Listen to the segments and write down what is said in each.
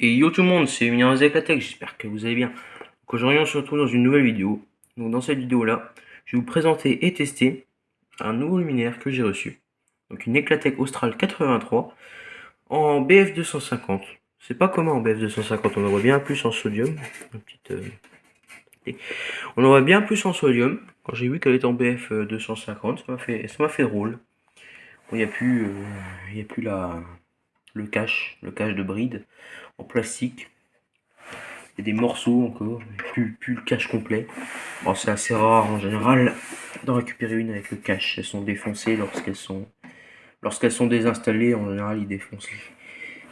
Et yo tout le monde, c'est Emilien avec la Tech, j'espère que vous allez bien. Donc aujourd'hui on se retrouve dans une nouvelle vidéo. Donc dans cette vidéo là, je vais vous présenter et tester un nouveau luminaire que j'ai reçu. Donc une Eclatech Austral 83 en BF 250. C'est pas commun en BF 250, on en voit bien plus en sodium. On en voit bien plus en sodium. Quand j'ai vu qu'elle était en BF 250, ça m'a fait drôle. Bon, il n'y a plus, le cache de bride en plastique. Il y a des morceaux encore, plus le cache complet. Bon, c'est assez rare en général d'en récupérer une avec le cache. Elles sont défoncées lorsqu'elles sont désinstallées. En général, ils défoncent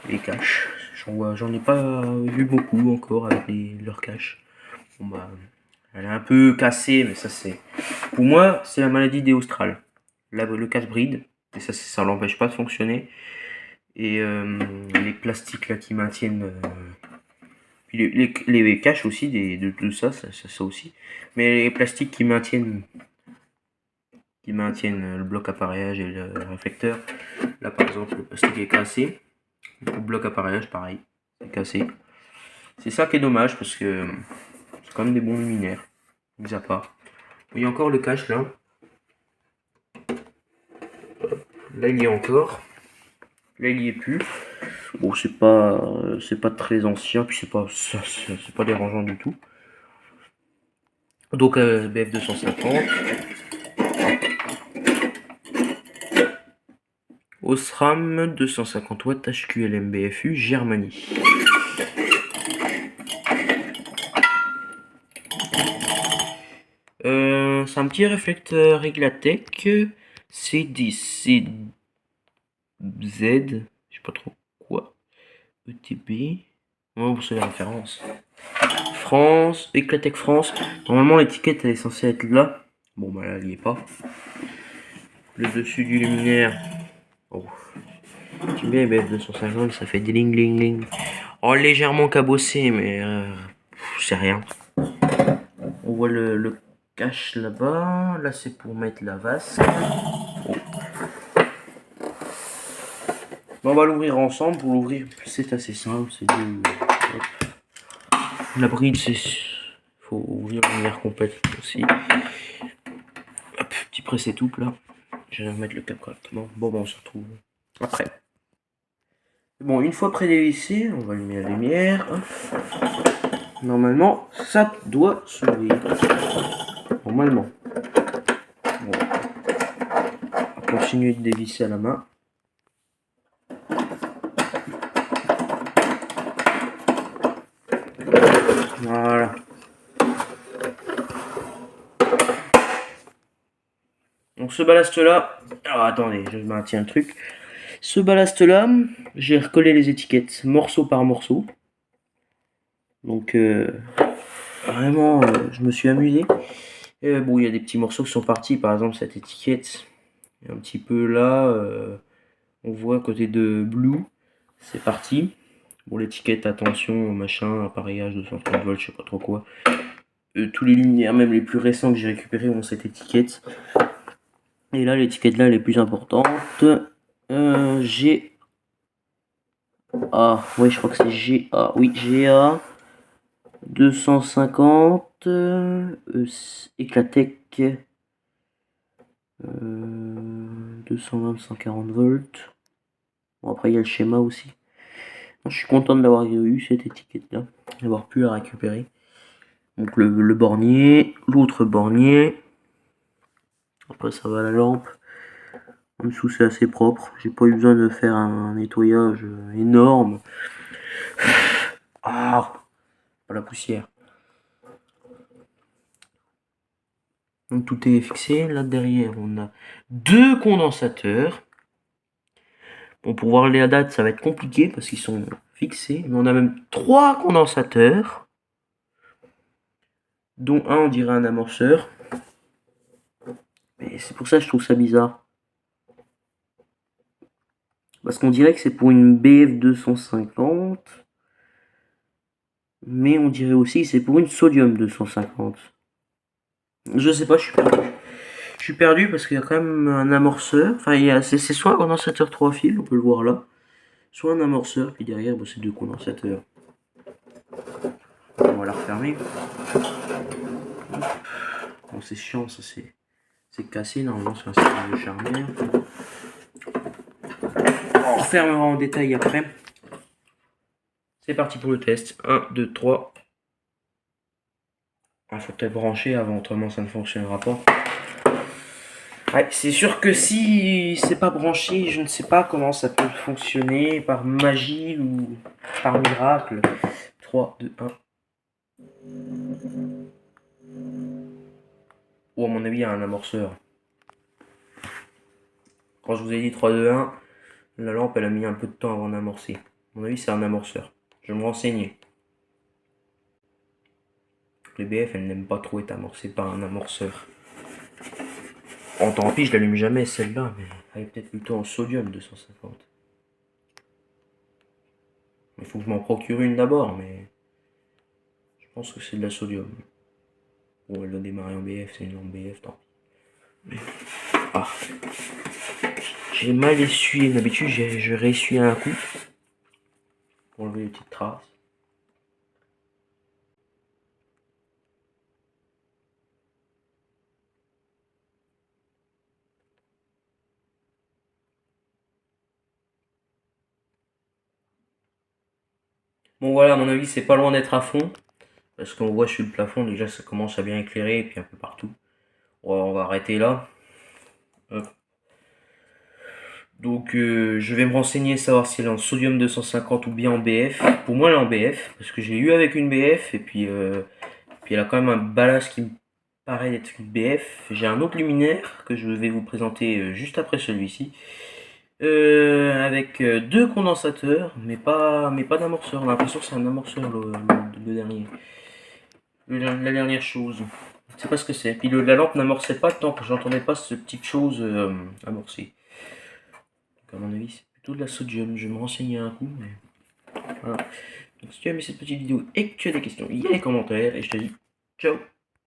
les caches. J'en ai pas vu beaucoup encore avec leurs caches. Bon, bah, elle est un peu cassée, mais ça c'est. Pour moi, c'est la maladie des Australes. Là, le cache bride, et ça l'empêche pas de fonctionner. Et les plastiques là qui maintiennent. Puis les caches aussi de ça aussi. Mais les plastiques qui maintiennent le bloc appareillage et le réflecteur. Là par exemple le plastique est cassé. Le bloc appareillage pareil, c'est cassé. C'est ça qui est dommage parce que c'est quand même des bons luminaires. Mis à part. Il y a encore le cache là. Là il y est encore. Là il y est plus. Bon c'est pas très ancien, puis c'est pas dérangeant du tout. Donc BF 250. Osram 250 watts HQLM BFU Germanie. C'est un petit réflecteur Eclatech C10 CZ, je sais pas trop quoi. ETB. Oh, c'est la référence. France, Eclatech France. Normalement l'étiquette elle est censée être là. Bon bah là elle n'y est pas. Le dessus du luminaire. Oh. J'aime bien les BF 250, ça fait des ling ling ling. Oh légèrement cabossé mais c'est rien. On voit le cache là-bas. Là c'est pour mettre la vasque. Oh. Bon, on va l'ouvrir ensemble. Pour l'ouvrir c'est assez simple. C'est la bride, faut ouvrir la lumière complète aussi. Hop, petit pressé tout là. Je vais remettre le cap correctement. Bon, on se retrouve après. Bon, une fois pré-dévissé, on va allumer la lumière. Normalement, ça doit s'ouvrir. Normalement. Bon. On va continuer de dévisser à la main. Voilà. Donc ce ballast là, alors attendez, je maintiens le truc. Ce ballast là, j'ai recollé les étiquettes morceau par morceau. Donc vraiment, je me suis amusé. Bon, il y a des petits morceaux qui sont partis, par exemple cette étiquette, un petit peu là, on voit à côté de Blue, c'est parti. Bon, l'étiquette, attention, machin, appareillage 230 volts, je sais pas trop quoi. Tous les luminaires, même les plus récents que j'ai récupérés, ont cette étiquette. Et là, l'étiquette là, elle est plus importante. G. Ah, ouais, je crois que c'est GA. Oui, GA 250 Eclatech 220 140 volts. Bon, après il y a le schéma aussi. Je suis content d'avoir eu cette étiquette là, d'avoir pu la récupérer. Donc le bornier, l'autre bornier. Après ça va à la lampe. En dessous c'est assez propre. J'ai pas eu besoin de faire un nettoyage énorme. Ah, pas la poussière. Donc tout est fixé. Là derrière on a deux condensateurs. Bon, pour voir les dates ça va être compliqué parce qu'ils sont fixés. Mais on a même trois condensateurs. Dont un on dirait un amorceur. Mais c'est pour ça que je trouve ça bizarre. Parce qu'on dirait que c'est pour une BF 250. Mais on dirait aussi que c'est pour une sodium 250. Je sais pas, je suis perdu parce qu'il y a quand même un amorceur. Enfin, c'est soit un condensateur 3 fils, on peut le voir là, soit un amorceur, puis derrière, bah, c'est deux condensateurs. On va la refermer. Bon, c'est chiant, ça c'est cassé, normalement c'est un système de charnière. On refermera en détail après. C'est parti pour le test. 1, 2, 3. Il faut peut-être brancher avant, autrement ça ne fonctionnera pas. Ouais, c'est sûr que si c'est pas branché, je ne sais pas comment ça peut fonctionner, par magie ou par miracle. 3, 2, 1. Ou à mon avis, il y a un amorceur. Quand je vous ai dit 3, 2, 1, la lampe elle a mis un peu de temps avant d'amorcer. À mon avis, c'est un amorceur. Je vais me renseigner. Les BF, elles n'aiment pas trop être amorcées par un amorceur. En tant pis, je l'allume jamais celle-là, mais elle est peut-être plutôt en sodium 250. Il faut que je m'en procure une d'abord, mais je pense que c'est de la sodium. Bon, elle doit démarrer en BF, c'est une lampe BF, tant pis. Ah, j'ai mal essuyé. D'habitude, je réessuie un coup pour enlever les petites traces. Bon voilà, à mon avis, c'est pas loin d'être à fond. Parce qu'on voit sur le plafond, déjà ça commence à bien éclairer, et puis un peu partout. On va arrêter là. Hop. Donc je vais me renseigner, savoir si elle est en sodium 250 ou bien en BF. Pour moi elle est en BF, parce que j'ai eu avec une BF, et puis elle a quand même un ballast qui me paraît d'être une BF. J'ai un autre luminaire que je vais vous présenter juste après celui-ci. Avec deux condensateurs, mais pas d'amorceur. On a l'impression que c'est un amorceur le dernier. La dernière chose. Je sais pas ce que c'est. Puis la lampe n'amorçait pas tant que j'entendais pas cette petite chose amorcer. Donc à mon avis c'est plutôt de la sodium. Je vais me renseigner un coup. Mais... voilà. Donc si tu as aimé cette petite vidéo et que tu as des questions, il y a les commentaires et je te dis ciao.